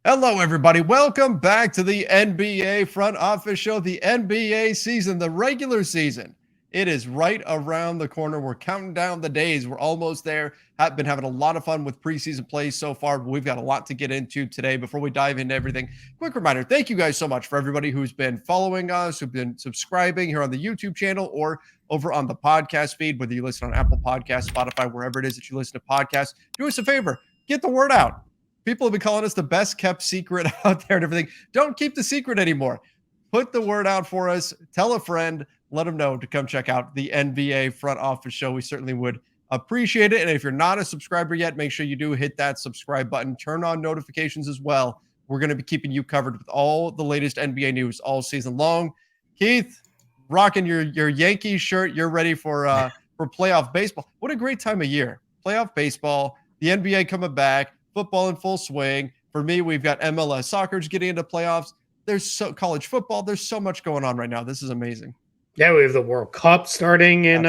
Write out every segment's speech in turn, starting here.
Hello, everybody. Welcome back to the NBA Front Office Show. The NBA season, the regular season, it is right around the corner. We're counting down the days. We're almost there. Have been having a lot of fun with preseason plays so far, but we've got a lot to get into today. Before we dive into everything, quick reminder, thank you guys so much for everybody who's been following us, who've been subscribing here on the YouTube channel or over on the podcast feed, whether you listen on Apple Podcasts, Spotify, wherever it is that you listen to podcasts. Do us a favor, get the word out. People have been calling us the best kept secret out there and everything. Don't keep the secret anymore. Put the word out for us. Tell a friend. Let them know to come check out the NBA Front Office Show. We certainly would appreciate it. And if you're not a subscriber yet, make sure you do hit that subscribe button. Turn on notifications as well. We're going to be keeping you covered with all the latest NBA news all season long. Keith, rocking your Yankees shirt. You're ready for playoff baseball. What a great time of year. Playoff baseball, the NBA coming back. Football in full swing. For me, we've got MLS soccer's getting into playoffs. There's college football. There's so much going on right now. This is amazing. Yeah, we have the World Cup starting in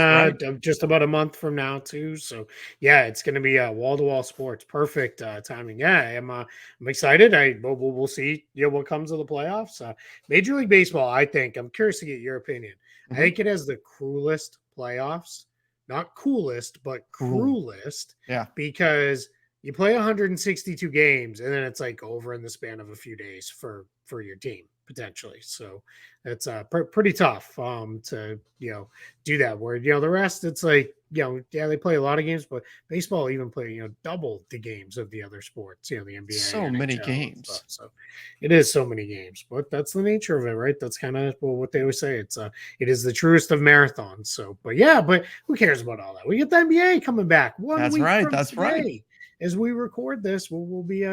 just about a month from now too. So yeah, it's going to be wall-to-wall sports. Perfect timing. Yeah, I'm excited. We'll see what comes of the playoffs. Major League Baseball, I think. I'm curious to get your opinion. I think it has the cruelest playoffs, not coolest, but cruelest. Yeah, because you play 162 games and then it's like over in the span of a few days for your team potentially. So it's pretty tough to do that. Where the rest, it's like they play a lot of games, but baseball even play double the games of the other sports. The NBA, so many games. So it is so many games, but that's the nature of it, right? That's kind of what they always say. It is the truest of marathons. So, but who cares about all that? We get the NBA coming back. That's right. As we record this, we'll be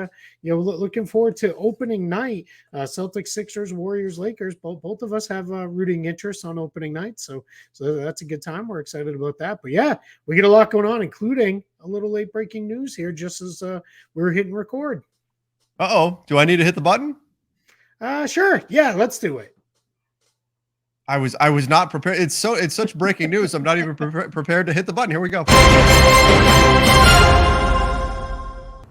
looking forward to opening night. Celtics, Sixers, Warriors, Lakers. Both of us have rooting interests on opening night, so that's a good time. We're excited about that. But yeah, we get a lot going on, including a little late breaking news here, just as we're hitting record. Do I need to hit the button? Sure. Yeah, let's do it. I was not prepared. It's such breaking news. I'm not even prepared to hit the button. Here we go.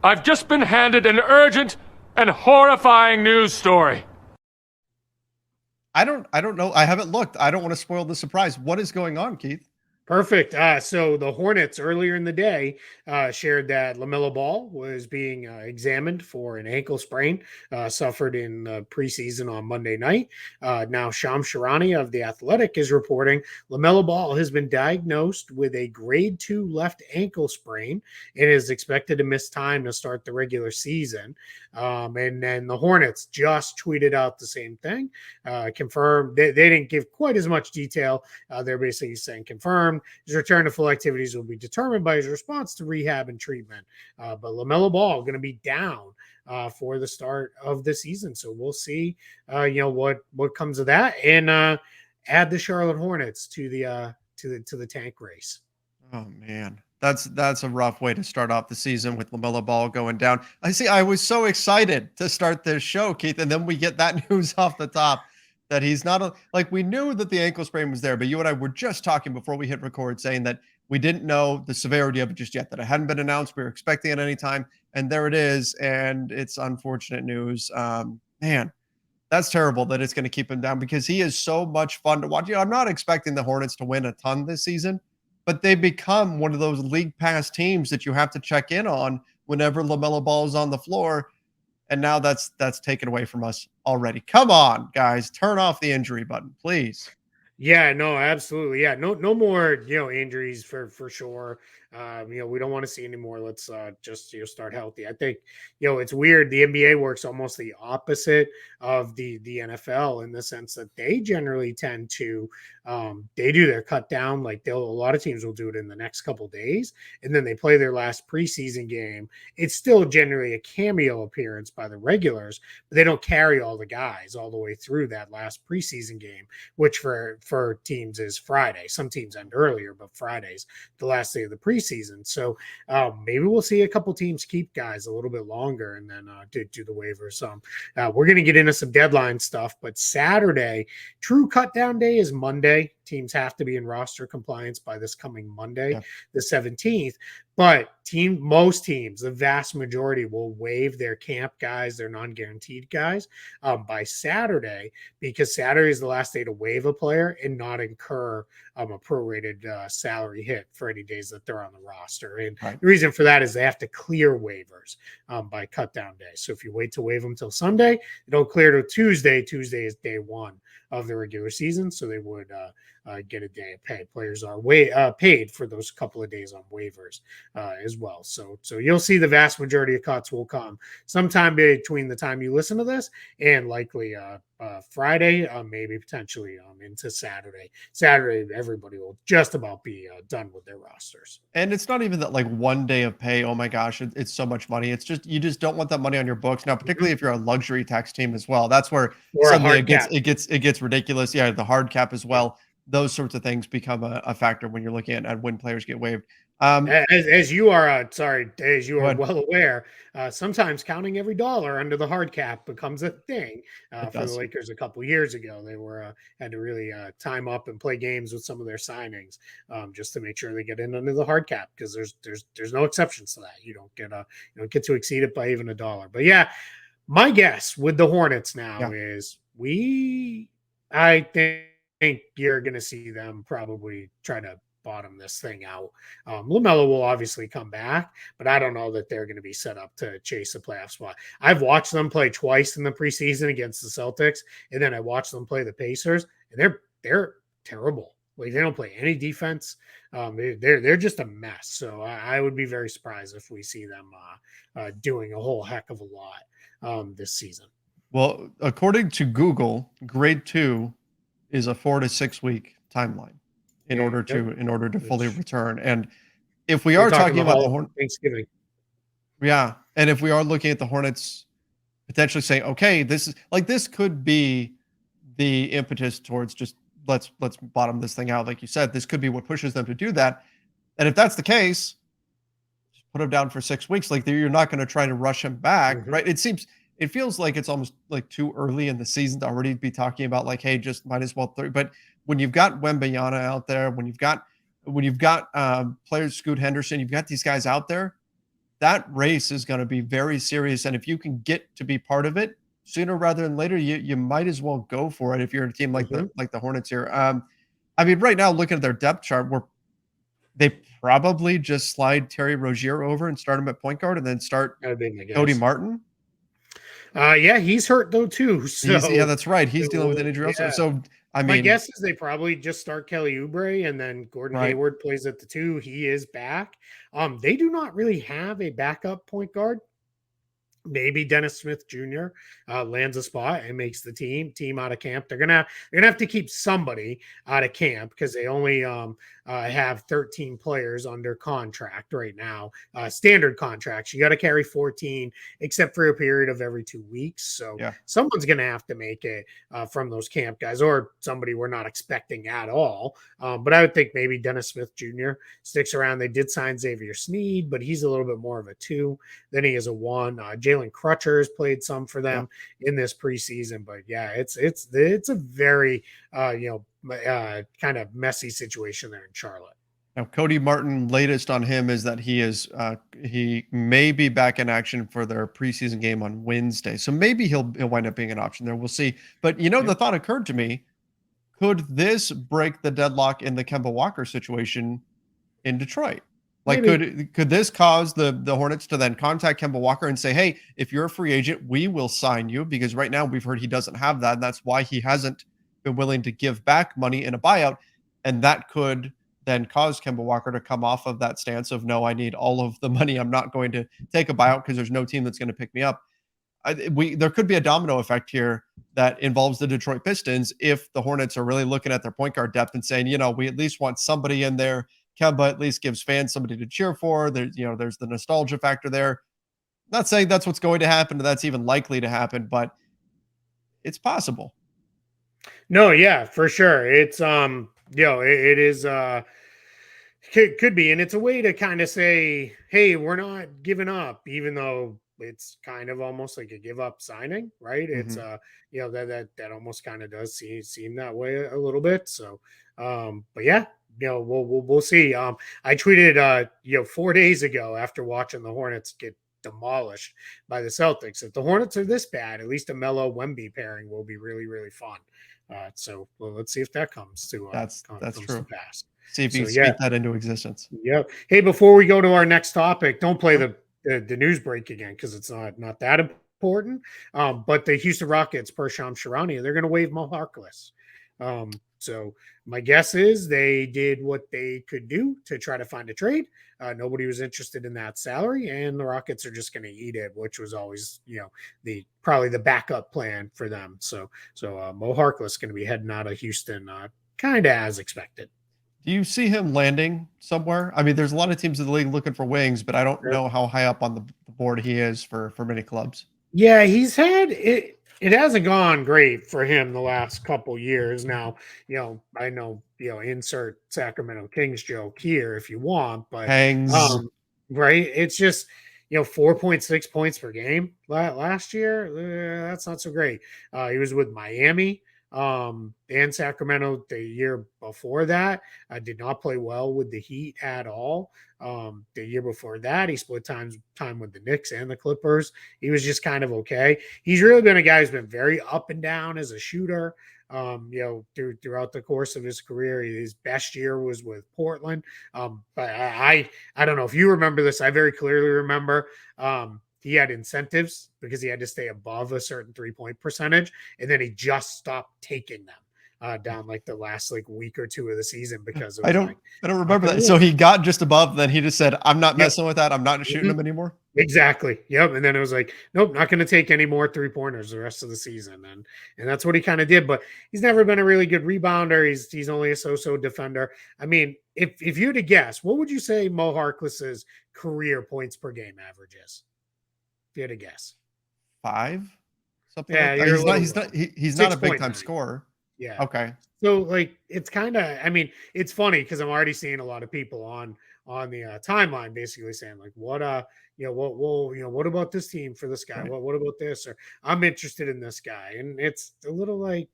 I've just been handed an urgent and horrifying news story. I don't know. I haven't looked. I don't want to spoil the surprise. What is going on, Keith? Perfect. So the Hornets earlier in the day shared that LaMelo Ball was being examined for an ankle sprain suffered in preseason on Monday night. Now, Shams Charania of The Athletic is reporting LaMelo Ball has been diagnosed with a grade 2 left ankle sprain and is expected to miss time to start the regular season. And then the Hornets just tweeted out the same thing, confirmed. They didn't give quite as much detail. They're basically saying confirmed. His return to full activities will be determined by his response to rehab and treatment. But LaMelo Ball going to be down for the start of the season, so we'll see. What comes of that, and add the Charlotte Hornets to the tank race. Oh man, that's a rough way to start off the season with LaMelo Ball going down. I was so excited to start this show, Keith, and then we get that news off the top. That he's not we knew that the ankle sprain was there, but you and I were just talking before we hit record saying that we didn't know the severity of it just yet, that it hadn't been announced. We were expecting it any time, and there it is. And it's unfortunate news. Man, that's terrible that it's going to keep him down because he is so much fun to watch. I'm not expecting the Hornets to win a ton this season, but they become one of those league pass teams that you have to check in on whenever LaMelo Ball is on the floor. And now that's taken away from us already. Come on, guys, turn off the injury button, please. Yeah, no, absolutely. Yeah, no more, injuries for sure. We don't want to see any more. Let's just start healthy. I think, it's weird. The NBA works almost the opposite of the NFL in the sense that they generally tend to they do their cut down. Like a lot of teams will do it in the next couple days, and then they play their last preseason game. It's still generally a cameo appearance by the regulars, but they don't carry all the guys all the way through that last preseason game, which for teams is Friday. Some teams end earlier, but Friday's the last day of the preseason. So maybe we'll see a couple teams keep guys a little bit longer and then do the waivers. We're going to get into some deadline stuff, but Saturday, true cut down day is Monday. Teams have to be in roster compliance by this coming Monday, the 17th. But most teams, the vast majority will waive their camp guys, their non-guaranteed guys by Saturday, because Saturday is the last day to waive a player and not incur a prorated salary hit for any days that they're on the roster. And Right. the reason for that is they have to clear waivers by cut down day. So if you wait to waive them till Sunday, they don't clear till Tuesday. Tuesday is day one of the regular season, so they would get a day of pay. Players are paid for those couple of days on waivers as well. So you'll see the vast majority of cuts will come sometime between the time you listen to this and likely Friday, maybe potentially into Saturday. Saturday, everybody will just about be done with their rosters. And it's not even that like 1 day of pay. Oh my gosh, it's so much money. It's just you just don't want that money on your books now, particularly if you're a luxury tax team as well. That's where Or a suddenly hard it gets ridiculous. Yeah, the hard cap as well. Those sorts of things become a factor when you're looking at when players get waived. As you are, as you Go are ahead. well aware, sometimes counting every dollar under the hard cap becomes a thing. It For the does. Lakers a couple years ago, they were had to really time up and play games with some of their signings just to make sure they get in under the hard cap, because there's no exceptions to that. You don't get to exceed it by even a dollar. But yeah, my guess with the Hornets now is I think you're going to see them probably try to bottom this thing out. LaMelo will obviously come back, but I don't know that they're going to be set up to chase a playoff spot. I've watched them play twice in the preseason against the Celtics, and then I watched them play the Pacers, and they're terrible. Like, they don't play any defense. They're just a mess. So I would be very surprised if we see them doing a whole heck of a lot this season. Well, according to Google, grade 2 is a 4 to 6 week timeline in order to fully return. And if we are talking about the Hornets, Thanksgiving, and if we are looking at the Hornets potentially saying, okay, this could be the impetus towards just let's bottom this thing out, like you said, this could be what pushes them to do that. And if that's the case, just put him down for 6 weeks. Like, you're not going to try to rush him back, right? It feels like it's almost like too early in the season to already be talking about like, hey, just might as well throw. But when you've got Wembanyama out there, when you've got players, Scoot Henderson, you've got these guys out there, that race is going to be very serious. And if you can get to be part of it sooner rather than later, you might as well go for it if you're a team like the Hornets here. I mean, right now, looking at their depth chart, they probably just slide Terry Rozier over and start him at point guard and then start Cody Martin. Yeah, he's hurt though too. So that's right. He's dealing with an injury also. So I mean, my guess is they probably just start Kelly Oubre, and then Gordon Hayward plays at the 2. He is back. They do not really have a backup point guard. Maybe Dennis Smith Jr. Lands a spot and makes the team out of camp. They're gonna have to keep somebody out of camp because they only have 13 players under contract right now. Standard contracts. You got to carry 14, except for a period of every 2 weeks. So someone's gonna have to make it from those camp guys, or somebody we're not expecting at all. But I would think maybe Dennis Smith Jr. sticks around. They did sign Xavier Sneed, but he's a little bit more of a 2 than he is a 1. Jalen Crutcher's played some for them in this preseason, but it's a very kind of messy situation there in Charlotte. Now, Cody Martin, latest on him is that he may be back in action for their preseason game on Wednesday, so maybe he'll wind up being an option there. We'll see. But the thought occurred to me: could this break the deadlock in the Kemba Walker situation in Detroit? Like, could this cause the Hornets to then contact Kemba Walker and say, hey, if you're a free agent, we will sign you? Because right now we've heard he doesn't have that. And that's why he hasn't been willing to give back money in a buyout. And that could then cause Kemba Walker to come off of that stance of, no, I need all of the money. I'm not going to take a buyout because there's no team that's going to pick me up. There could be a domino effect here that involves the Detroit Pistons if the Hornets are really looking at their point guard depth and saying, we at least want somebody in there. Kemba at least gives fans somebody to cheer for. There's the nostalgia factor there. Not saying that's what's going to happen, or that's even likely to happen, but it's possible. No, yeah, for sure. It's it is could be, and it's a way to kind of say, hey, we're not giving up, even though it's kind of almost like a give up signing, right? It's that almost kind of does seem that way a little bit. So but yeah, we'll see. I tweeted 4 days ago after watching the Hornets get demolished by the Celtics. If the Hornets are this bad, at least a Melo Wemby pairing will be really, really fun. So let's see if that comes to That's comes true. to pass. See if you speak that into existence. Yep. Hey, before we go to our next topic, don't play the news break again because it's not that important. But the Houston Rockets, per Shams Charania, they're going to waive Mo Harkless. So my guess is they did what they could do to try to find a trade. Nobody was interested in that salary, and the Rockets are just going to eat it, which was always, probably the backup plan for them. So Mo Harkless is going to be heading out of Houston, kind of as expected. Do you see him landing somewhere? I mean, there's a lot of teams in the league looking for wings, but I don't know how high up on the board he is for many clubs. Yeah, he's had it. It hasn't gone great for him the last couple years. Now, I know, insert Sacramento Kings joke here if you want, but right. It's just, 4.6 points per game last year. That's not so great. He was with Miami and Sacramento the year before that. Did not play well with the Heat at all. The year before that, he split time with the Knicks and the Clippers. He was just kind of okay. He's really been a guy who's been very up and down as a shooter. Throughout the course of his career, his best year was with Portland. But I don't know if you remember this. I very clearly remember he had incentives because he had to stay above a certain 3-point percentage, and then he just stopped taking them down like the last week or two of the season because I don't remember that. So he got just above, then he just said, "I'm not messing with that. I'm not shooting them anymore." Exactly. Yep. And then it was like, nope, not going to take any more 3-pointers the rest of the season. And that's what he kind of did. But he's never been a really good rebounder. He's only a so-so defender. I mean, if you had to guess, what would you say Mo Harkless's career points per game average is? If you had to guess. 5? Something like that. He's not a big time scorer. Yeah. Okay. So it's kind of, I mean, it's funny because I'm already seeing a lot of people on the timeline basically saying what about this team for this guy? Right. What about this? Or I'm interested in this guy. And it's a little why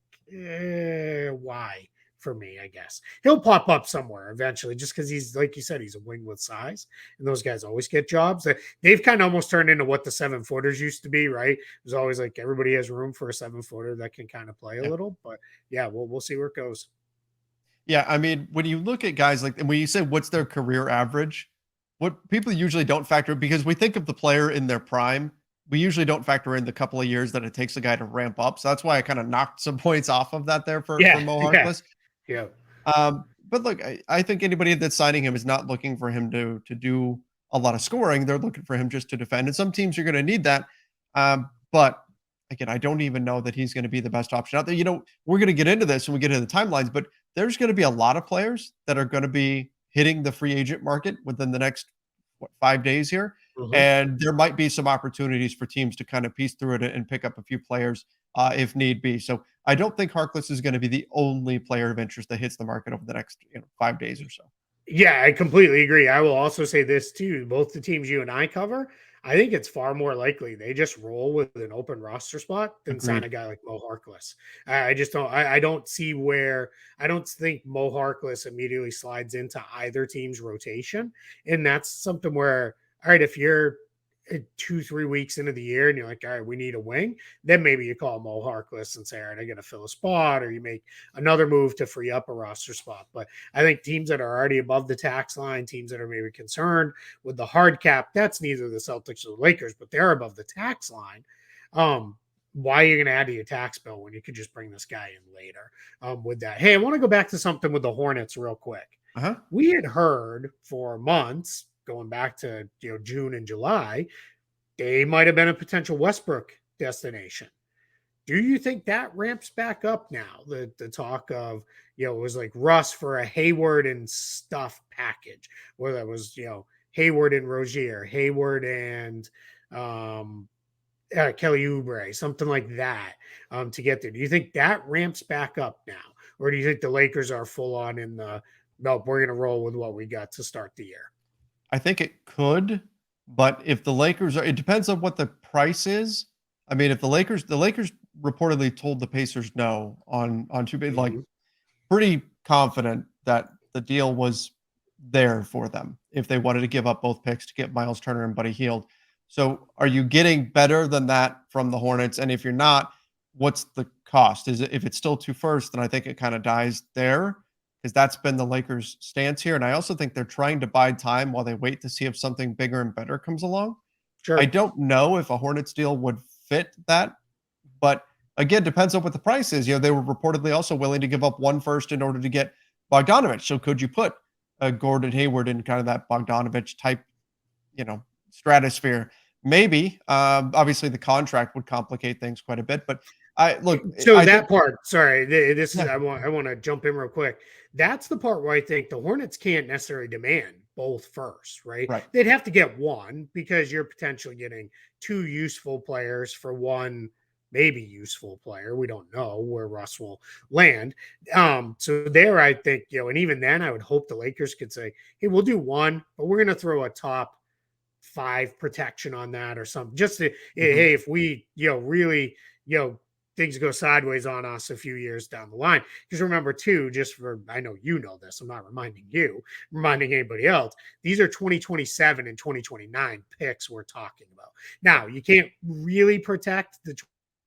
for me, I guess. He'll pop up somewhere eventually just because he's, like you said, he's a wing with size. And those guys always get jobs. They've kind of almost turned into what the 7-footers used to be, right? It was always everybody has room for a 7-footer that can kind of play a little. But yeah, we'll see where it goes. Yeah, I mean, when you look at guys and when you say what's their career average, what people usually don't factor, because we think of the player in their prime, we usually don't factor in the couple of years that it takes a guy to ramp up. So that's why I kind of knocked some points off of that there for Mo Harkless. Yeah. But look, I think anybody that's signing him is not looking for him to do a lot of scoring. They're looking for him just to defend. And some teams are going to need that. But again, I don't even know that he's going to be the best option out there. We're going to get into this when we get into the timelines, but there's going to be a lot of players that are going to be hitting the free agent market within the next 5 days here. Mm-hmm. And there might be some opportunities for teams to kind of piece through it and pick up a few players if need be. So I don't think Harkless is going to be the only player of interest that hits the market over the next 5 days or so. Yeah, I completely agree. I will also say this too. Both the teams you and I cover, I think it's far more likely they just roll with an open roster spot than sign a guy like Mo Harkless. I just don't. I don't see where. I don't think Mo Harkless immediately slides into either team's rotation, and that's something where, all right, if you're 2-3 weeks into the year and you're like, all right, we need a wing, then maybe you call Mo Harkless and say, all right, I got to fill a spot, or you make another move to free up a roster spot. But I think teams that are already above the tax line, teams that are maybe concerned with the hard cap, that's neither the Celtics or the Lakers, but they're above the tax line. Why are you going to add to your tax bill when you could just bring this guy in later with that? Hey, I want to go back to something with the Hornets real quick. We had heard for months, going back to June and July, they might have been a potential Westbrook destination. Do you think that ramps back up now? The talk of it was like Russ for a Hayward and stuff package, whether that was Hayward and Rozier, Hayward and Kelly Oubre, something like that to get there. Do you think that ramps back up now, or do you think the Lakers are full on in the nope, we're going to roll with what we got to start the year? I think it could, but if the Lakers it depends on what the price is. I mean, if the Lakers reportedly told the Pacers no on 2 big, pretty confident that the deal was there for them if they wanted to give up both picks to get Miles Turner and Buddy Hield. So are you getting better than that from the Hornets? And if you're not, what's the cost? Is it, if it's still 2 firsts, then I think it kind of dies there, because that's been the Lakers' stance here. And I also think they're trying to buy time while they wait to see if something bigger and better comes along. I Sure. don't know if a Hornets deal would fit that, but again, depends on what the price is. They were reportedly also willing to give up 1 first in order to get Bogdanovich. So could you put Gordon Hayward in kind of that Bogdanovich type, stratosphere? Maybe. Obviously, the contract would complicate things quite a bit, but So I that think, part, sorry, this is yeah, I want to jump in real quick. That's the part where I think the Hornets can't necessarily demand both first, right? right. They'd have to get one because you're potentially getting 2 useful players for 1 maybe useful player. We don't know where Russ will land. So there, I think, and even then, I would hope the Lakers could say, "Hey, we'll do 1, but we're going to throw a top 5 protection on that or something, just to, hey, if we, really, things go sideways on us a few years down the line." Because remember, too, just for, I know you know this, I'm not reminding you, reminding anybody else, these are 2027 and 2029 picks we're talking about. Now, you can't really protect the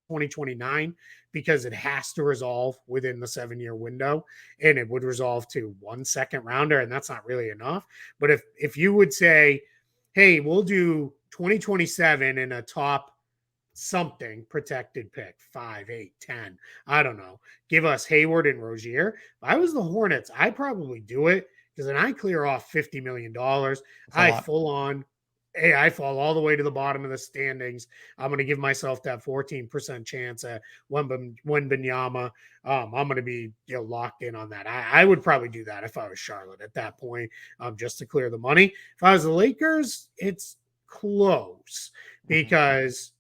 2029 because it has to resolve within the 7-year window, and it would resolve to 1 second rounder, and that's not really enough. But if you would say, hey, we'll do 2027 in a top something protected pick, 5, 8, 10. I don't know. Give us Hayward and Rozier. If I was the Hornets, I'd probably do it because then I clear off $50 million. That's a I lot. full on, hey, I fall all the way to the bottom of the standings. I'm going to give myself that 14% chance at Wembanyama. I'm going to be locked in on that. I would probably do that if I was Charlotte at that point, just to clear the money. If I was the Lakers, it's close because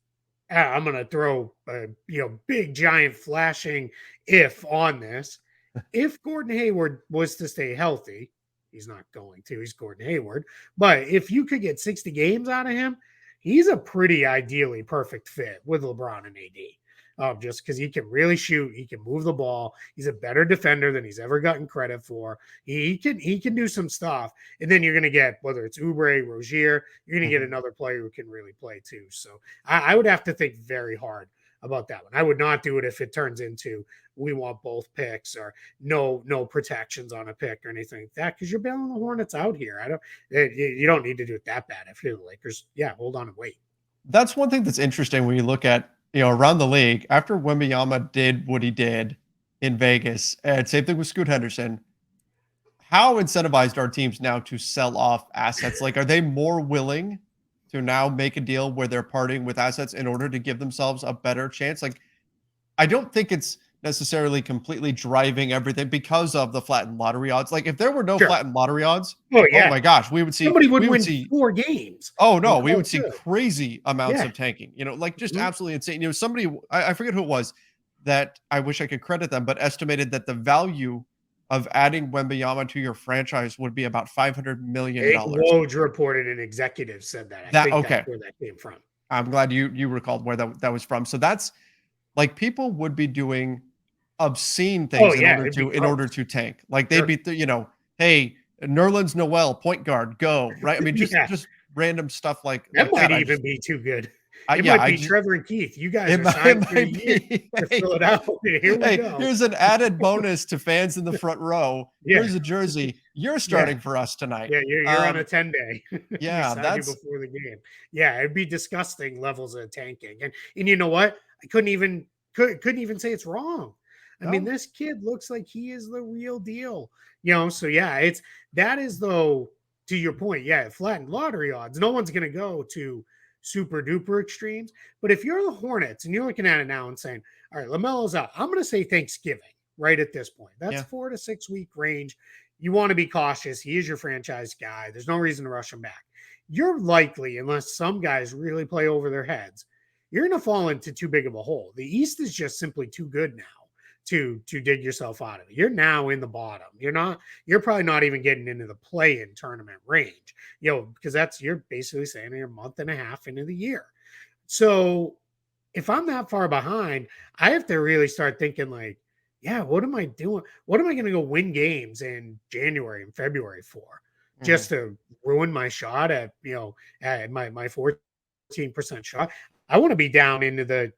I'm going to throw a big giant flashing if on this. If Gordon Hayward was to stay healthy, he's not going to. He's Gordon Hayward. But if you could get 60 games out of him, he's a pretty ideally perfect fit with LeBron and AD. Just because he can really shoot, he can move the ball. He's a better defender than he's ever gotten credit for. He can do some stuff, and then you're going to get, whether it's Oubre, Rozier, you're going to get another player who can really play too. So I would have to think very hard about that one. I would not do it if it turns into we want both picks or no protections on a pick or anything like that, because you're bailing the Hornets out here. You don't need to do it that bad. If you're the Lakers, yeah, hold on and wait. That's one thing that's interesting when you look at, around the league after Wembanyama did what he did in Vegas, and same thing with Scoot Henderson. How incentivized are teams now to sell off assets? Like, are they more willing to now make a deal where they're parting with assets in order to give themselves a better chance? Like, I don't think it's necessarily completely driving everything because of the flattened lottery odds. Like, if there were no flattened lottery odds, oh my gosh, we would see somebody would win see 4 games. Oh no, we would see crazy amounts Yeah. of tanking. Like just absolutely insane. Somebody, I forget who it was, that I wish I could credit them, but estimated that the value of adding Wembanyama to your franchise would be about $500 million. Woj reported an executive said that. I think that's where that came from. I'm glad you recalled where that was from. So that's like, people would be doing obscene things in order to tank. Like they'd be, hey, Nerlens Noel, point guard, go, right? I mean, just random stuff like that. Might even be too good. It might be Trevor and Keith. You guys are signed for a year to fill it out. Here we go. Here's an added bonus to fans in the front row. Here's a jersey. You're starting for us tonight. Yeah, you're on a 10-day. Yeah, that's before the game. Yeah, it'd be disgusting levels of tanking. And you know what? I couldn't even say it's wrong. I mean, this kid looks like he is the real deal. So yeah, that is, though, to your point, flattened lottery odds. No one's gonna go to super duper extremes. But if you're the Hornets and you're looking at it now and saying, all right, LaMelo's out, I'm going to say Thanksgiving right at this point. That's 4 to 6 week range. You want to be cautious. He is your franchise guy. There's no reason to rush him back. You're likely, unless some guys really play over their heads, you're going to fall into too big of a hole. The East is just simply too good now to dig yourself out of it. You're now in the bottom. You're probably not even getting into the play-in tournament range, because you're basically saying you're a month and a half into the year. So if I'm that far behind, I have to really start thinking like, yeah, what am I doing? What am I going to go win games in January and February for? Mhm. Just to ruin my shot at, at my 14% shot. I want to be down into the,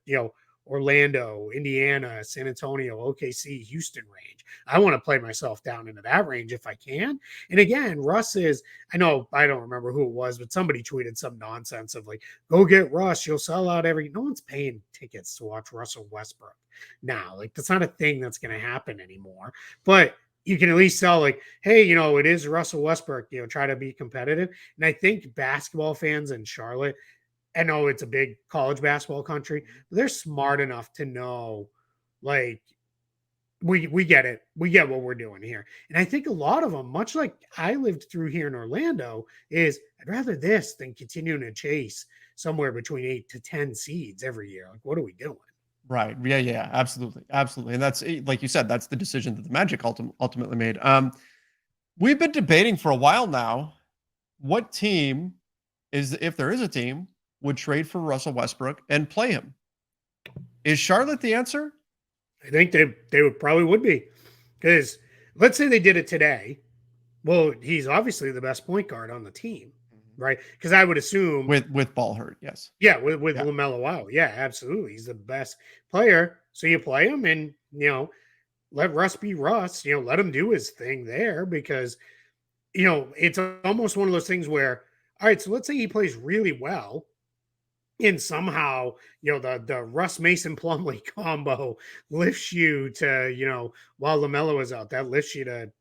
Orlando, Indiana, San Antonio, OKC, Houston range. I want to play myself down into that range if I can. And again, Russ is, I know, I don't remember who it was, but somebody tweeted some nonsense of like, go get Russ. You'll sell out no one's paying tickets to watch Russell Westbrook now. Like, that's not a thing that's going to happen anymore. But you can at least sell like, hey, it is Russell Westbrook, try to be competitive. And I think basketball fans in Charlotte, I know it's a big college basketball country, but they're smart enough to know, like, we get it. We get what we're doing here. And I think a lot of them, much like I lived through here in Orlando, is I'd rather this than continuing to chase somewhere between 8 to 10 seeds every year. Like, what are we doing? Right. Yeah, yeah, absolutely. Absolutely. And that's like you said, that's the decision that the Magic ultimately made. We've been debating for a while now what team if there is a team, would trade for Russell Westbrook and play him. Is Charlotte the answer? I think they would be, because let's say they did it today. Well, he's obviously the best point guard on the team, right? Because I would assume with Ball hurt, yes. Yeah, with LaMelo out. Yeah, absolutely. He's the best player. So you play him and, let Russ be Russ, let him do his thing there, because, it's almost one of those things where, all right, so let's say he plays really well and somehow, the Russ Mason Plumlee combo lifts you to, while LaMelo is out, that lifts you to,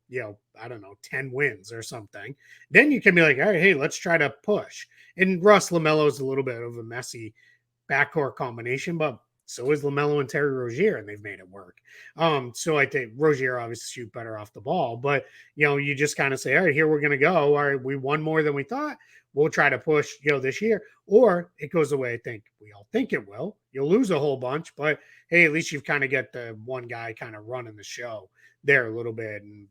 I don't know, 10 wins or something. Then you can be like, all right, hey, let's try to push. And Russ LaMelo is a little bit of a messy backcourt combination, but so is LaMelo and Terry Rozier, and they've made it work. So I think Rozier obviously shoot better off the ball, but you just kind of say, all right, here we're gonna go. All right, we won more than we thought. We'll try to push, this year, or it goes the way I think we all think it will. You'll lose a whole bunch, but hey, at least you've kind of got the one guy kind of running the show there a little bit, and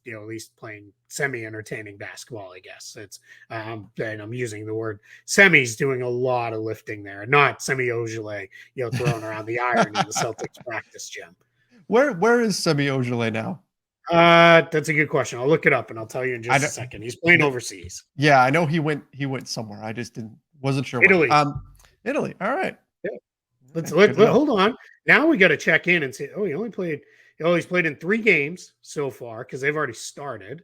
at least playing semi-entertaining basketball, I guess. It's and I'm using the word semi's doing a lot of lifting there, not Semi Ojeleye, throwing around the iron in the Celtics practice gym. Where is Semi Ojeleye now? That's a good question. I'll look it up and I'll tell you in just a second. He's playing overseas. Yeah, I know he went somewhere. I just wasn't sure. Italy. Where. Italy. All right. Yeah. Let hold on. Now we got to check in and say, he's played in 3 games so far, because they've already started.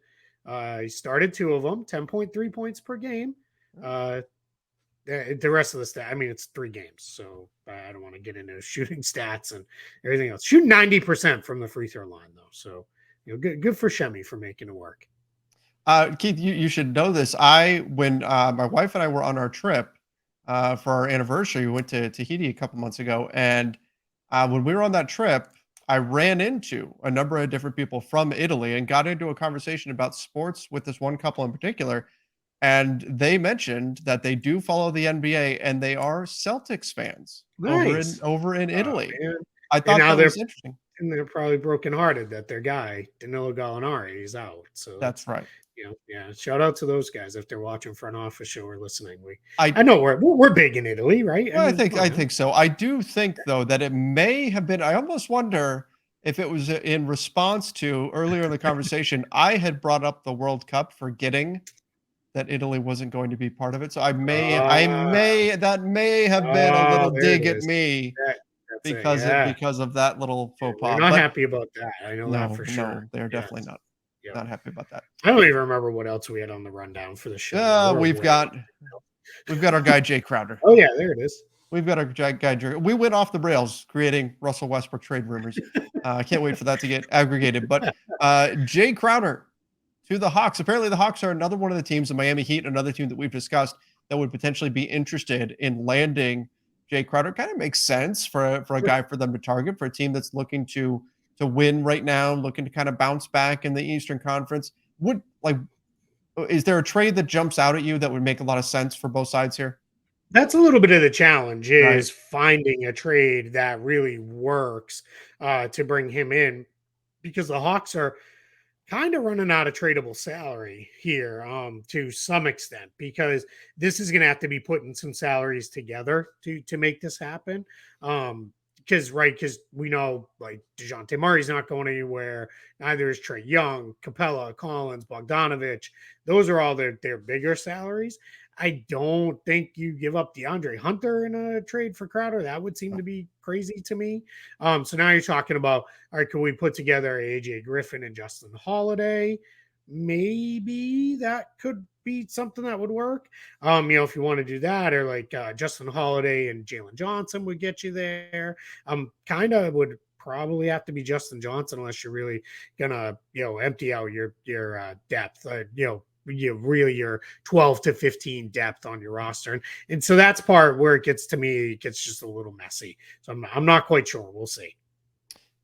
He started 2 of them, 10.3 points per game. The rest of the stat, it's 3 games, so I don't want to get into shooting stats and everything else. Shoot 90% from the free throw line, though. So, good for Shemi for making it work. Keith, you should know this. When my wife and I were on our trip for our anniversary, we went to Tahiti a couple months ago, and when we were on that trip, I ran into a number of different people from Italy and got into a conversation about sports with this one couple in particular. And they mentioned that they do follow the NBA and they are Celtics fans. Nice. over in Italy. Man. I thought that was interesting. And they're probably brokenhearted that their guy, Danilo Gallinari, is out. So that's right. Yeah. Shout out to those guys if they're watching Front Office Show or listening. I know we're big in Italy, right? Well, I think so. I do think though that it may have been. I almost wonder if it was in response to earlier in the conversation. I had brought up the World Cup, forgetting that Italy wasn't going to be part of it. So that may have been a little dig at me because of that little faux pas. We're not happy about that. I know that for sure. No, they're definitely not happy about that. I don't even remember what else we had on the rundown for the show. We've got our guy Jae Crowder. Oh yeah, there it is. We've got our guy Jae. We went off the rails creating Russell Westbrook trade rumors. I can't wait for that to get aggregated. But Jae Crowder to the Hawks. Apparently, the Hawks are another one of the teams, the Miami Heat, another team that we've discussed that would potentially be interested in landing Jae Crowder. Kind of makes sense for a guy for them to target, for a team that's looking to win right now, looking to kind of bounce back in the Eastern Conference. Is there a trade that jumps out at you that would make a lot of sense for both sides here? That's a little bit of the challenge, is finding a trade that really works to bring him in, because the Hawks are kind of running out of tradable salary here to some extent, because this is going to have to be putting some salaries together to make this happen. because we know like DeJounte Murray's not going anywhere. Neither is Trae Young, Capella, Collins, Bogdanovich. Those are all their bigger salaries. I don't think you give up DeAndre Hunter in a trade for Crowder. That would seem to be crazy to me. So now you're talking about, all right, can we put together AJ Griffin and Justin Holiday? Maybe that could be something that would work. If you want to do that, or like Justin Holiday and Jalen Johnson would get you there. Kind of would probably have to be Justin Johnson unless you're really gonna, empty out your depth. Your 12 to 15 depth on your roster. And so that's part where it gets just a little messy. So I'm not quite sure. We'll see.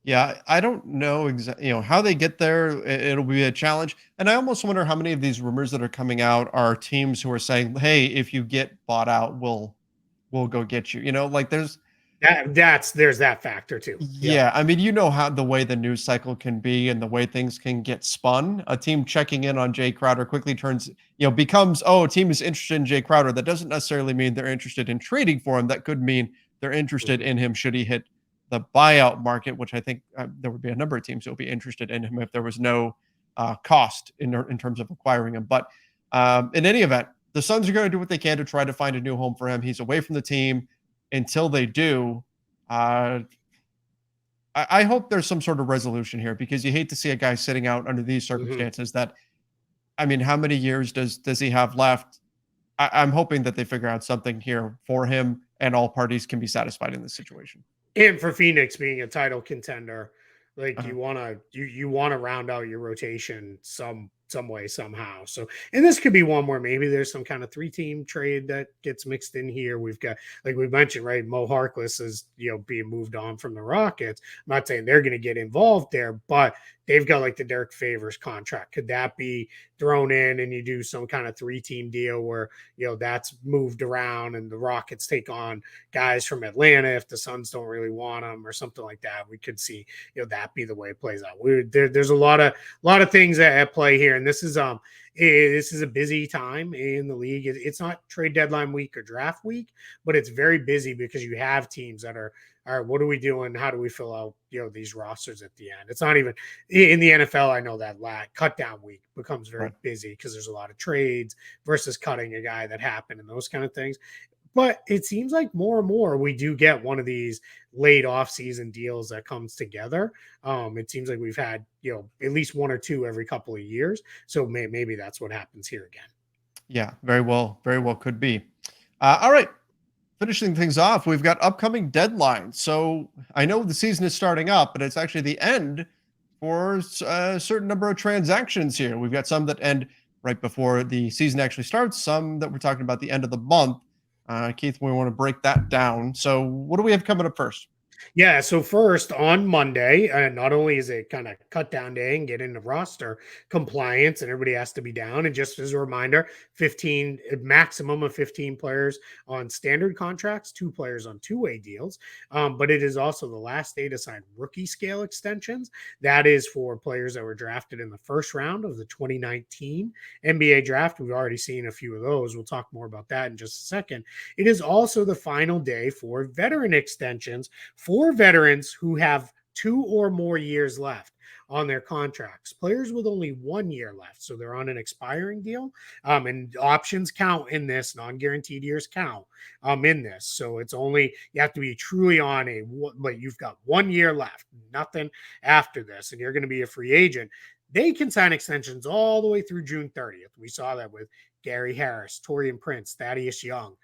Yeah, I don't know exactly, how they get there. It'll be a challenge. And I almost wonder how many of these rumors that are coming out are teams who are saying, "Hey, if you get bought out, we'll go get you." Like there's that factor too. Yeah, I mean, how the way the news cycle can be and the way things can get spun. A team checking in on Jae Crowder quickly becomes, oh, a team is interested in Jae Crowder. That doesn't necessarily mean they're interested in trading for him. That could mean they're interested in him should he hit the buyout market, which I think there would be a number of teams that would be interested in him if there was no cost in terms of acquiring him. But in any event, the Suns are going to do what they can to try to find a new home for him. He's away from the team until they do. I hope there's some sort of resolution here, because you hate to see a guy sitting out under these circumstances. That, I mean, how many years does he have left? I'm hoping that they figure out something here for him and all parties can be satisfied in this situation. And for Phoenix being a title contender, like you want to round out your rotation some way, somehow. So, and this could be one where maybe there's some kind of 3-team trade that gets mixed in here. We've got, like we mentioned, right, Mo Harkless is, being moved on from the Rockets. I'm not saying they're going to get involved there, but they've got like the Derek Favors contract. Could that be thrown in and you do some kind of 3-team deal where, that's moved around and the Rockets take on guys from Atlanta if the Suns don't really want them or something like that? We could see, that be the way it plays out. There's a lot of things at play here. And this is a busy time in the league. It's not trade deadline week or draft week, but it's very busy because you have teams that are, all right, what are we doing? How do we fill out, these rosters at the end? It's not even in the NFL. I know that cut down week becomes very busy because there's a lot of trades versus cutting a guy that happened and those kind of things. But it seems like more and more we do get one of these late off-season deals that comes together. It seems like we've had, at least one or two every couple of years. So maybe that's what happens here again. Yeah, very well could be. All right. Finishing things off, we've got upcoming deadlines. So I know the season is starting up, but it's actually the end for a certain number of transactions here. We've got some that end right before the season actually starts, some that we're talking about the end of the month. Keith, we want to break that down. So what do we have coming up first? Yeah, so first on Monday, not only is it kind of cut down day and get into roster compliance and everybody has to be down. And just as a reminder, maximum of 15 players on standard contracts, 2 players on 2-way deals. But it is also the last day to sign rookie scale extensions. That is for players that were drafted in the first round of the 2019 NBA draft. We've already seen a few of those. We'll talk more about that in just a second. It is also the final day for veteran extensions for veterans who have 2 or more years left on their contracts. Players with only 1 year left, so they're on an expiring deal, and options count in this. Non-guaranteed years count in this. So it's only, you have to be truly on but you've got 1 year left, nothing after this, and you're going to be a free agent. They can sign extensions all the way through June 30th. We saw that with Gary Harris, Taurean Prince, Thaddeus Young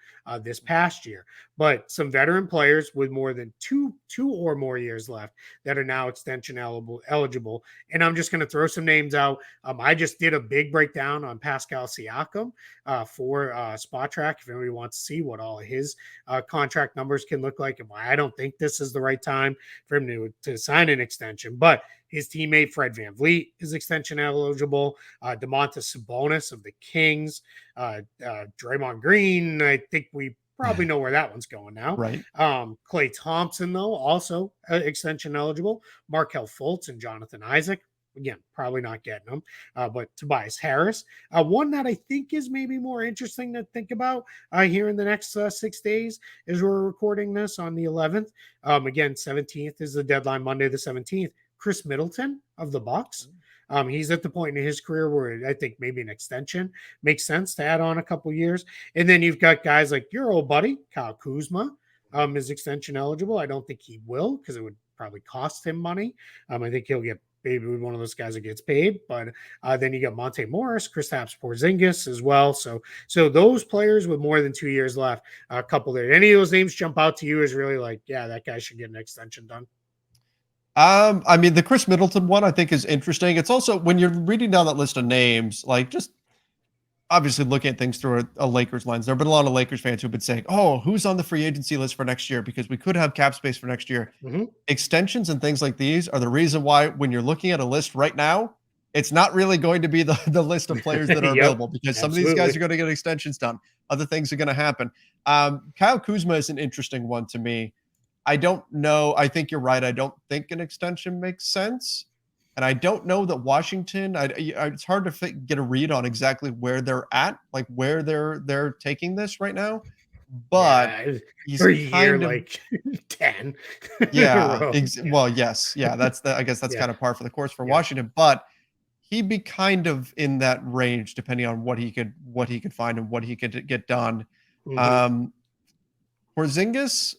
this past year. But some veteran players with more than two or more years left that are now extension eligible. And I'm just going to throw some names out. I just did a big breakdown on Pascal Siakam for Spot Track. If anybody wants to see what all of his contract numbers can look like and why I don't think this is the right time for him to sign an extension. But his teammate Fred VanVleet is extension eligible. Domantas Sabonis of the Kings. Draymond Green, I think we probably know where that one's going now. Right. Klay Thompson, though, also extension eligible. Markelle Fultz and Jonathan Isaac, again, probably not getting him. But Tobias Harris, one that I think is maybe more interesting to think about here in the next 6 days as we're recording this on the 11th. Again, 17th is the deadline, Monday the 17th. Chris Middleton of the Bucks. He's at the point in his career where I think maybe an extension makes sense to add on a couple years. And then you've got guys like your old buddy, Kyle Kuzma, is extension eligible. I don't think he will because it would probably cost him money. I think he'll get maybe one of those guys that gets paid. But then you got Monte Morris, Kristaps Porzingis as well. So those players with more than 2 years left, a couple there. Any of those names jump out to you as really like, yeah, that guy should get an extension done? I mean, the Chris Middleton one I think is interesting. It's also when you're reading down that list of names, like just obviously looking at things through a Lakers lens. There have been a lot of Lakers fans who've been saying, "Oh, who's on the free agency list for next year?" Because we could have cap space for next year. Mm-hmm. Extensions and things like these are the reason why when you're looking at a list right now, it's not really going to be the list of players that are Yep, available because some of these guys are going to get extensions done. Other things are going to happen. Kyle Kuzma is an interesting one to me. I don't know. I think you're right. I don't think an extension makes sense. And I don't know that Washington, it's hard to get a read on exactly where they're at, like where they're taking this right now. But he's for a kind year, of like 10. yeah. Well, yes. Yeah. I guess that's kind of par for the course for Washington, but he'd be kind of in that range depending on what he could find and what he could get done. Mm-hmm. Porzingis,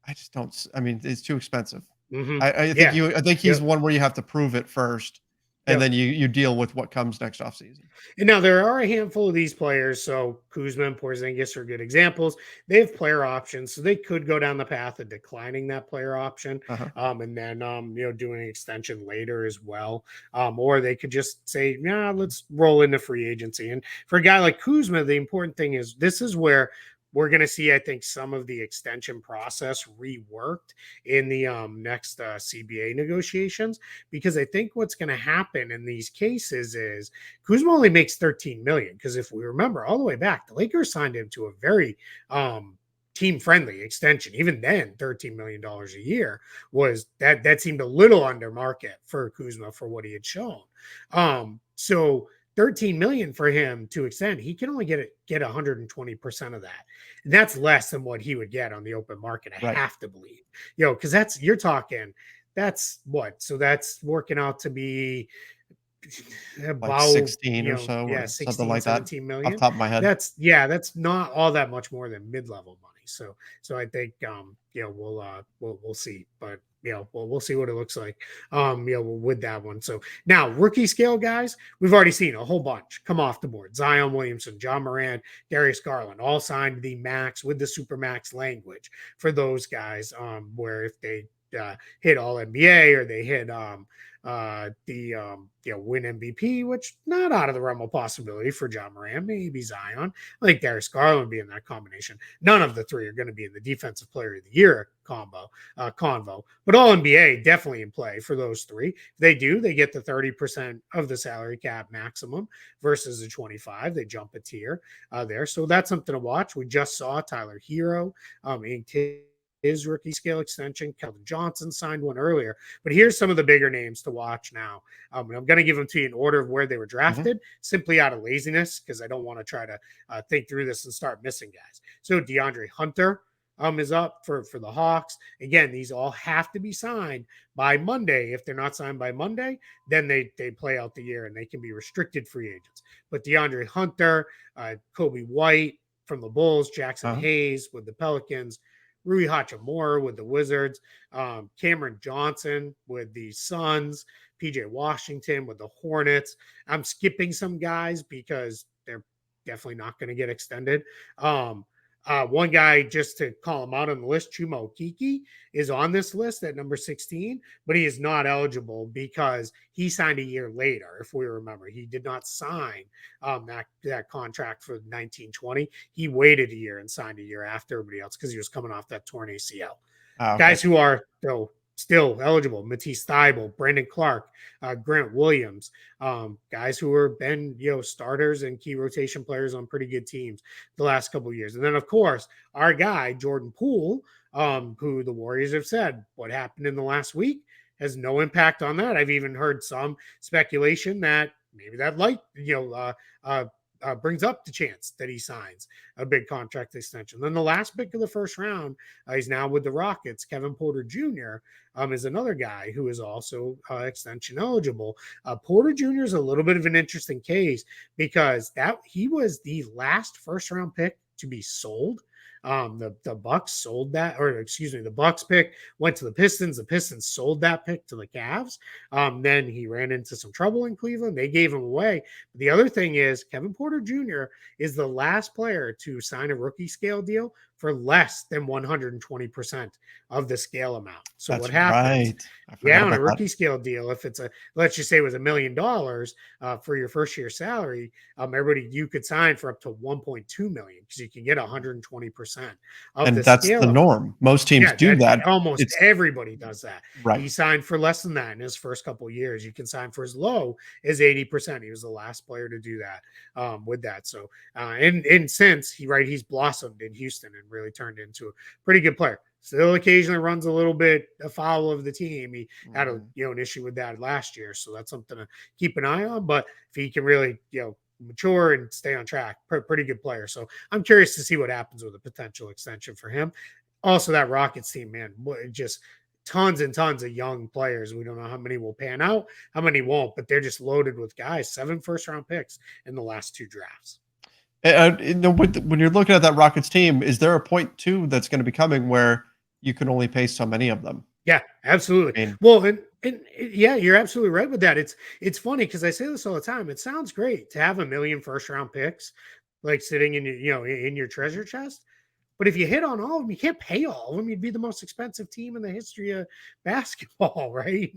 I just don't. I mean, it's too expensive. Mm-hmm. I think he's one where you have to prove it first, and then you deal with what comes next offseason. And now there are a handful of these players. So Kuzma and Porzingis are good examples. They have player options, so they could go down the path of declining that player option, and then doing an extension later as well. Or they could just say, "Yeah, let's roll into free agency." And for a guy like Kuzma, the important thing is this is where we're going to see, I think, some of the extension process reworked in the next CBA negotiations, because I think what's going to happen in these cases is Kuzma only makes $13 million. Because if we remember all the way back, the Lakers signed him to a very team-friendly extension. Even then, $13 million a year was that seemed a little under market for Kuzma for what he had shown. So $13 million for him to extend, he can only get 120% of that. And that's less than what he would get on the open market. I have to believe, because that's what? So that's working out to be about like 16 or so, or 16, something like that. Million. Off the top of my head. That's not all that much more than mid-level money. So I think we'll see, but we'll see what it looks like with that one. So now rookie scale guys, we've already seen a whole bunch come off the board. Zion Williamson, John Moran, Darius Garland, all signed the max with the super max language for those guys, where if they hit all NBA or they hit win MVP, which not out of the realm of possibility for John Moran, maybe Zion. I think Darius Garland would be in that combination. None of the three are going to be in the Defensive Player of the Year convo, but all NBA definitely in play for those three. If they do, they get the 30% of the salary cap maximum versus the 25. They jump a tier there. So that's something to watch. We just saw Tyler Hero inked his rookie scale extension. Kelvin Johnson signed one earlier. But here's some of the bigger names to watch now. And I'm going to give them to you in order of where they were drafted, simply out of laziness, because I don't want to try to think through this and start missing guys. So DeAndre Hunter is up for the Hawks. Again, these all have to be signed by Monday. If they're not signed by Monday, then they play out the year and they can be restricted free agents. But DeAndre Hunter, Kobe White from the Bulls, Jackson Hayes with the Pelicans, Rui Hachimura with the Wizards, Cameron Johnson with the Suns, PJ Washington with the Hornets. I'm skipping some guys because they're definitely not going to get extended. One guy, just to call him out on the list, Chuma Okeke, is on this list at number 16, but he is not eligible because he signed a year later. If we remember, he did not sign that contract for 1920. He waited a year and signed a year after everybody else because he was coming off that torn ACL. Guys who are still eligible: Matisse Thybulle, Brandon Clark, Grant Williams, guys who have been starters and key rotation players on pretty good teams the last couple of years. And then of course our guy Jordan Poole, who the Warriors have said what happened in the last week has no impact on that. I've even heard some speculation that maybe that brings up the chance that he signs a big contract extension. Then the last pick of the first round, he's now with the Rockets. Kevin Porter Jr. Is another guy who is also extension eligible. Porter Jr. is a little bit of an interesting case because he was the last first round pick to be sold. The Bucks sold that, or excuse me, the Bucks pick went to the Pistons. The Pistons sold that pick to the Cavs. Then he ran into some trouble in Cleveland. They gave him away. But the other thing is Kevin Porter Jr. is the last player to sign a rookie scale deal for less than 120% of the scale amount. So what happens? Right. On a rookie scale deal, if it's let's just say it was $1 million for your first year salary, you could sign for up to 1.2 million because you can get 120% of and the that's scale the norm. Most teams do that. Almost everybody does that. Right. He signed for less than that in his first couple of years. You can sign for as low as 80%. He was the last player to do that with that. So and since he's blossomed in Houston and really turned into a pretty good player. Still occasionally runs a little bit afoul of the team. He had an issue with that last year. So that's something to keep an eye on. But if he can really, mature and stay on track, pretty good player. So I'm curious to see what happens with a potential extension for him. Also, that Rockets team, man, just tons and tons of young players. We don't know how many will pan out, how many won't, but they're just loaded with guys, 7 first-round picks in the last 2 drafts. When you're looking at that Rockets team, is there a point too that's going to be coming where you can only pay so many of them? Yeah, absolutely. Well, and yeah, you're absolutely right with that. It's funny because I say this all the time. It sounds great to have 1 million first-round picks like sitting in in your treasure chest. But if you hit on all of them, you can't pay all of them. You'd be the most expensive team in the history of basketball, right?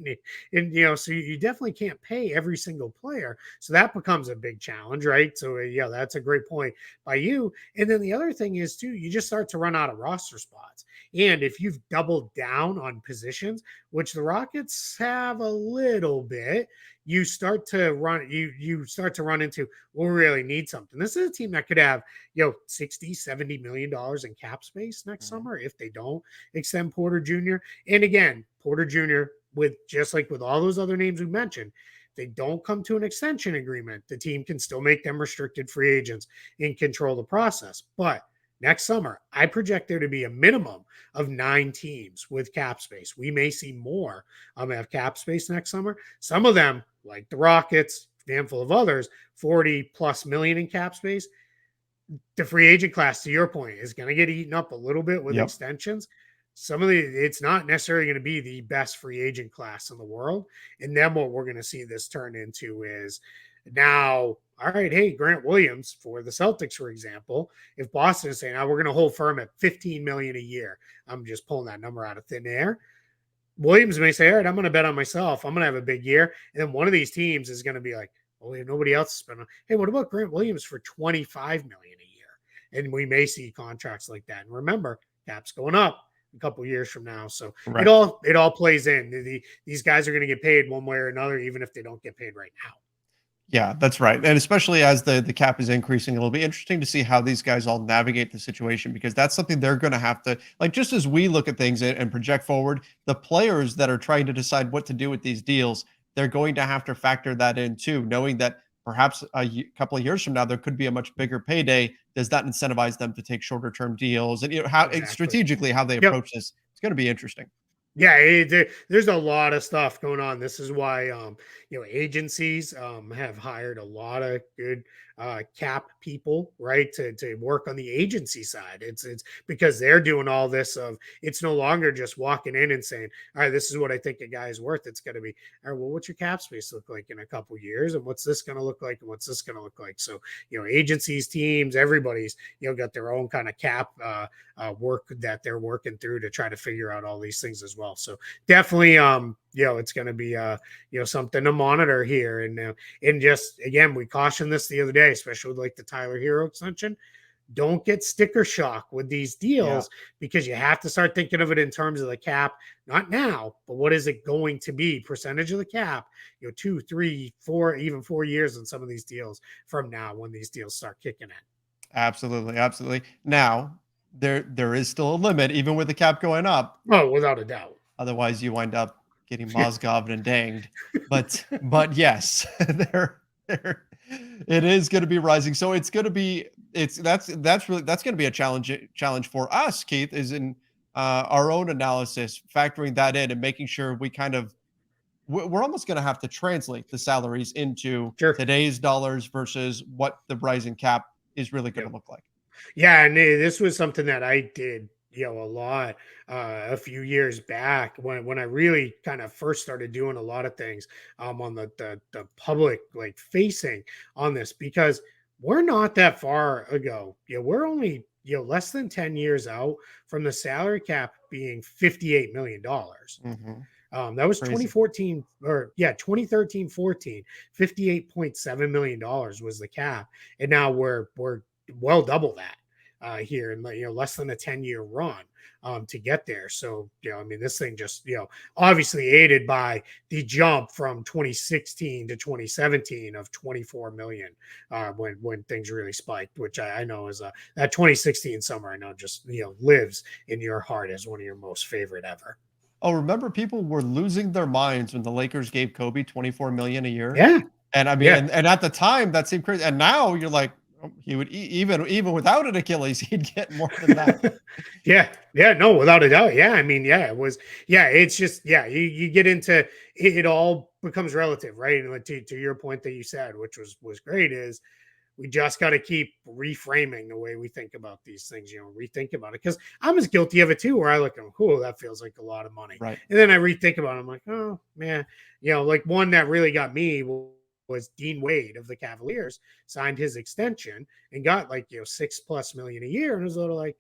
And so you definitely can't pay every single player. So that becomes a big challenge, right? So yeah, that's a great point by you. And then the other thing is too, you just start to run out of roster spots. And if you've doubled down on positions, which the Rockets have a little bit, you start to run into, well, we really need something. This is a team that could have 60-70 million dollars in cap space next summer if they don't extend Porter Jr. And again, Porter Jr., with just like with all those other names we mentioned, they don't come to an extension agreement, the team can still make them restricted free agents and control the process. But next summer, I project there to be a minimum of 9 teams with cap space. We may see more have cap space next summer. Some of them, like the Rockets, a handful of others, 40+ million in cap space. The free agent class, to your point, is going to get eaten up a little bit with extensions. It's not necessarily going to be the best free agent class in the world. And then what we're going to see this turn into is now, all right, hey, Grant Williams for the Celtics, for example, if Boston is saying, we're going to hold firm at 15 million a year, I'm just pulling that number out of thin air. Williams may say, all right, I'm going to bet on myself. I'm going to have a big year. And then one of these teams is going to be like, oh, we have nobody else to spend on. Hey, what about Grant Williams for 25 million a year? And we may see contracts like that. And remember, cap's going up a couple years from now. So it all plays in. These guys are going to get paid one way or another, even if they don't get paid right now. Yeah, that's right. And especially as the cap is increasing, it'll be interesting to see how these guys all navigate the situation, because that's something they're going to have to, like, just as we look at things and project forward, the players that are trying to decide what to do with these deals, they're going to have to factor that in too, knowing that perhaps couple of years from now, there could be a much bigger payday. Does that incentivize them to take shorter term deals? And how strategically how they approach this, it's going to be interesting. Yeah, there's a lot of stuff going on. This is why, agencies have hired a lot of good cap people, right, to work on the agency side. It's because they're doing all this of, it's no longer just walking in and saying, all right, this is what I think a guy is worth. It's going to be, all right, well, what's your cap space look like in a couple years, and what's this going to look like, and what's this going to look like? So, agencies, teams, everybody's got their own kind of cap work that they're working through to try to figure out all these things as well. So definitely, it's going to be, something to monitor here. And just, again, we cautioned this the other day, especially with like the Tyler Hero extension. Don't get sticker shock with these deals, because you have to start thinking of it in terms of the cap, not now, but what is it going to be? Percentage of the cap, 2, 3, 4, even 4 years in some of these deals from now when these deals start kicking in. Absolutely. Absolutely. Now, there is still a limit, even with the cap going up. Oh, without a doubt. Otherwise, you wind up getting Mozgoved and danged. But yes, it is going to be rising. So it's going to be that's going to be a challenge for us, Keith, is in our own analysis, factoring that in and making sure we kind of we're almost going to have to translate the salaries into today's dollars versus what the rising cap is really going to look like. Yeah, and this was something that I did, a lot a few years back when I really kind of first started doing a lot of things on the public like facing on this, because we're not that far ago. We're only less than 10 years out from the salary cap being $58 million. That was Crazy. 2014 2013, 14, $58.7 million was the cap. And now we're well double that here in less than a 10-year run to get there. So, I mean, this thing just, obviously aided by the jump from 2016 to 2017 of 24 million when things really spiked, which I know is that 2016 summer, I know just, lives in your heart as one of your most favorite ever. Oh, remember people were losing their minds when the Lakers gave Kobe 24 million a year? Yeah. And I mean, and at the time that seemed crazy. And now you're like, he would even without an Achilles, he'd get more than that. No, without a doubt. Yeah. I mean, it's just, you get into it all becomes relative, right? And like to your point that you said, which was great, is we just got to keep reframing the way we think about these things, rethink about it. Because I'm as guilty of it too, where I look at, cool, that feels like a lot of money. Right. And then I rethink about it. I'm like, oh, man, like one that really got me was Dean Wade of the Cavaliers, signed his extension and got like, $6+ million a year. And it was a little like,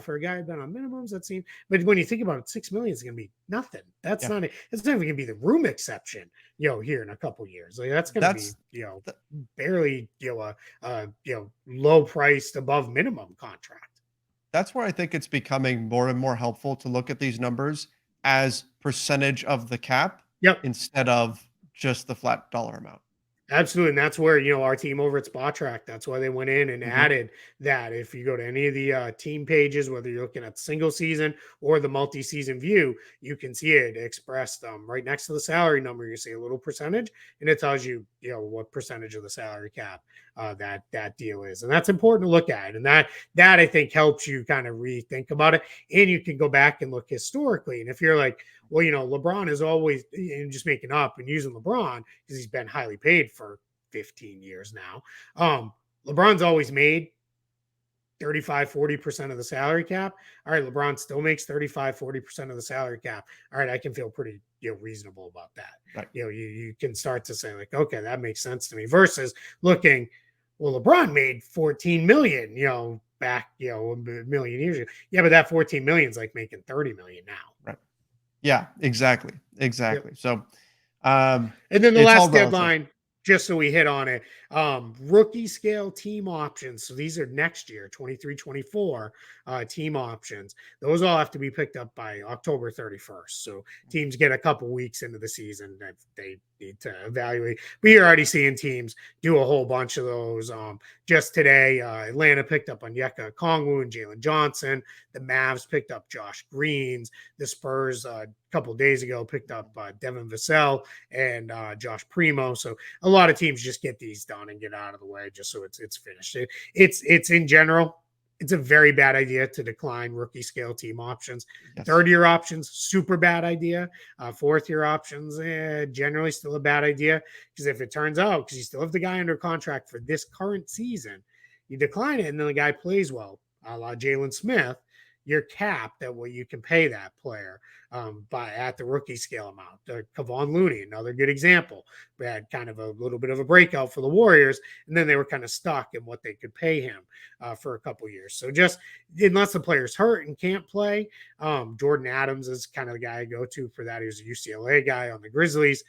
for a guy who's been on minimums, that seems, but when you think about it, $6 million is going to be nothing. It's not even going to be the room exception, here in a couple years. Like that's going to be, barely, low priced above minimum contract. That's where I think it's becoming more and more helpful to look at these numbers as percentage of the cap instead of just the flat dollar amount. Absolutely. And that's where, our team over at Spot Track, that's why they went in and added that. If you go to any of the team pages, whether you're looking at single season or the multi-season view, you can see it expressed right next to the salary number. You see a little percentage and it tells you, what percentage of the salary cap that deal is. And that's important to look at. And that I think helps you kind of rethink about it. And you can go back and look historically. And if you're like, well, LeBron is always just making up and using LeBron because he's been highly paid for 15 years now. LeBron's always made 35-40% of the salary cap. All right, LeBron still makes 35-40% of the salary cap. All right, I can feel pretty reasonable about that. Right. You can start to say like, okay, that makes sense to me, versus looking, well, LeBron made 14 million, back, a million years ago. Yeah, but that 14 million is like making 30 million now. Right. Yeah, exactly. Yep. So, and then the last deadline, just so we hit on it, rookie scale team options. So these are next year, 23-24 team options. Those all have to be picked up by October 31st. So teams get a couple weeks into the season that they need to evaluate. But you're already seeing teams do a whole bunch of those. Just today, Atlanta picked up Onyeka Okongwu and Jalen Johnson. The Mavs picked up Josh Greens. The Spurs a couple of days ago picked up Devin Vassell and Josh Primo. So a lot of teams just get these done and get out of the way just so it's finished. It's in general, it's a very bad idea to decline rookie scale team options. Yes. Third-year options, super bad idea. Fourth-year options, generally still a bad idea, because if it turns out, because you still have the guy under contract for this current season, you decline it and then the guy plays well, a la Jalen Smith, you're capped at what you can pay that player at the rookie scale amount. Kevon Looney, another good example. We had kind of a little bit of a breakout for the Warriors, and then they were kind of stuck in what they could pay him for a couple years. So just unless the player's hurt and can't play, Jordan Adams is kind of the guy I go to for that. He was a UCLA guy on the Grizzlies.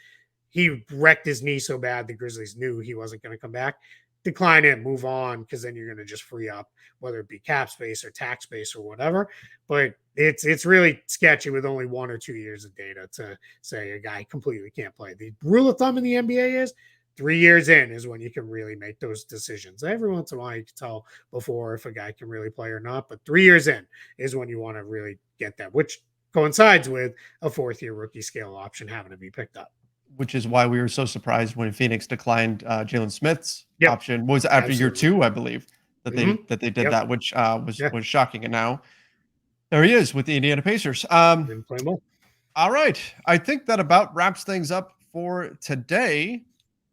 He wrecked his knee so bad the Grizzlies knew he wasn't going to come back. Decline it, move on, because then you're going to just free up, whether it be cap space or tax space or whatever. But it's really sketchy with only 1 or 2 years of data to say a guy completely can't play. The rule of thumb in the NBA is 3 years in is when you can really make those decisions. Every once in a while you can tell before if a guy can really play or not, but 3 years in is when you want to really get that, which coincides with a 4th-year rookie scale option having to be picked up. Which is why we were so surprised when Phoenix declined Jalen Smith's Yep. option. Was after year Absolutely. 2, I believe, that they did Yep. that, which was Yeah. was shocking. And now there he is with the Indiana Pacers. Didn't play well. All right, I think that about wraps things up for today.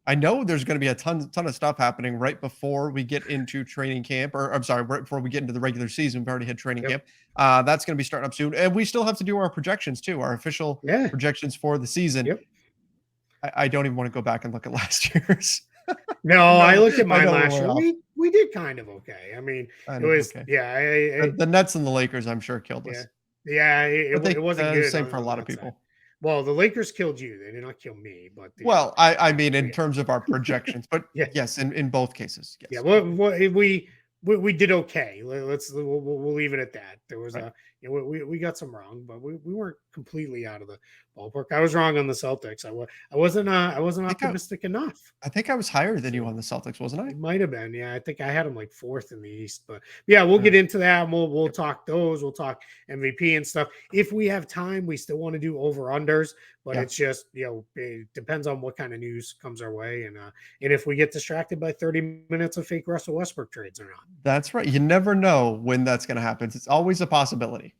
I know there's going to be a ton of stuff happening right before we get into training camp, or I'm sorry, right before we get into the regular season. We've already had training camp. That's going to be starting up soon, and we still have to do our projections too, our official projections for the season. Yep. I don't even want to go back and look at last year's. No, I looked at mine last year. We did kind of okay. I mean, it was the Nets and the Lakers, I'm sure, killed us. Yeah, it wasn't good. Same for a lot of people. Side. Well, the Lakers killed you. They did not kill me, but I mean, in terms of our projections, but yes, in both cases, yes. Yeah, well, we did okay. We'll leave it at that. There was we got some wrong, but we weren't completely out of the ballpark. I was wrong on the Celtics. I wasn't optimistic enough. I think I was higher than you on the Celtics, wasn't I? It might have been. Yeah, I think I had them like 4th in the East. But yeah, we'll get into that. And we'll talk those. We'll talk MVP and stuff. If we have time, we still want to do over-unders, but it's just, it depends on what kind of news comes our way. And if we get distracted by 30 minutes of fake Russell Westbrook trades or not. That's right. You never know when that's going to happen. It's always a possibility.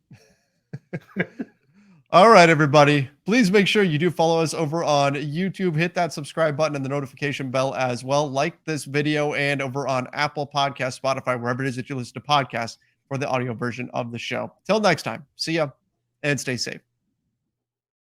All right, everybody. Please make sure you do follow us over on YouTube. Hit that subscribe button and the notification bell as well. Like this video and over on Apple Podcasts, Spotify, wherever it is that you listen to podcasts for the audio version of the show. Till next time, see ya and stay safe.